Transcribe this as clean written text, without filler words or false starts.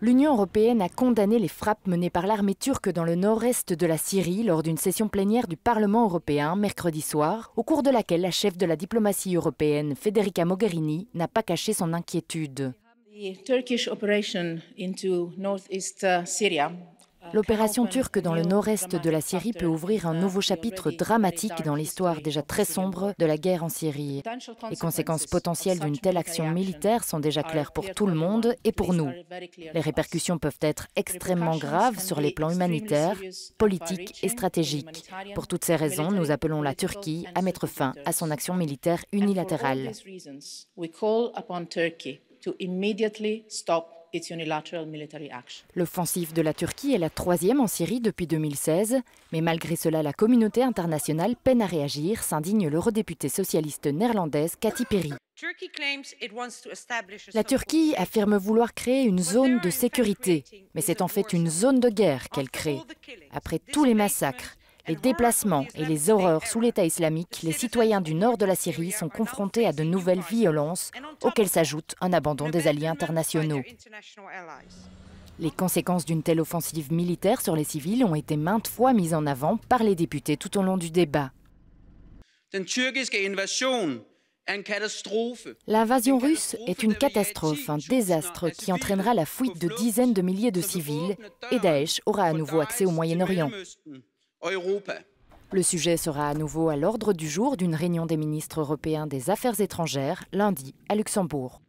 L'Union européenne a condamné les frappes menées par l'armée turque dans le nord-est de la Syrie lors d'une session plénière du Parlement européen mercredi soir, au cours de laquelle la chef de la diplomatie européenne, Federica Mogherini, n'a pas caché son inquiétude. L'opération turque dans le nord-est de la Syrie peut ouvrir un nouveau chapitre dramatique dans l'histoire déjà très sombre de la guerre en Syrie. Les conséquences potentielles d'une telle action militaire sont déjà claires pour tout le monde et pour nous. Les répercussions peuvent être extrêmement graves sur les plans humanitaires, politiques et stratégiques. Pour toutes ces raisons, nous appelons la Turquie à mettre fin à son action militaire unilatérale. L'offensive de la Turquie est la troisième en Syrie depuis 2016, mais malgré cela, la communauté internationale peine à réagir, s'indigne l'eurodéputée socialiste néerlandaise Kati Piri. La Turquie affirme vouloir créer une zone de sécurité, mais c'est en fait une zone de guerre qu'elle crée. Après tous les massacres, les déplacements et les horreurs sous l'État islamique, les citoyens du nord de la Syrie sont confrontés à de nouvelles violences, auxquelles s'ajoute un abandon des alliés internationaux. Les conséquences d'une telle offensive militaire sur les civils ont été maintes fois mises en avant par les députés tout au long du débat. L'invasion russe est une catastrophe, un désastre qui entraînera la fuite de dizaines de milliers de civils et Daesh aura à nouveau accès au Moyen-Orient. Le sujet sera à nouveau à l'ordre du jour d'une réunion des ministres européens des Affaires étrangères lundi à Luxembourg.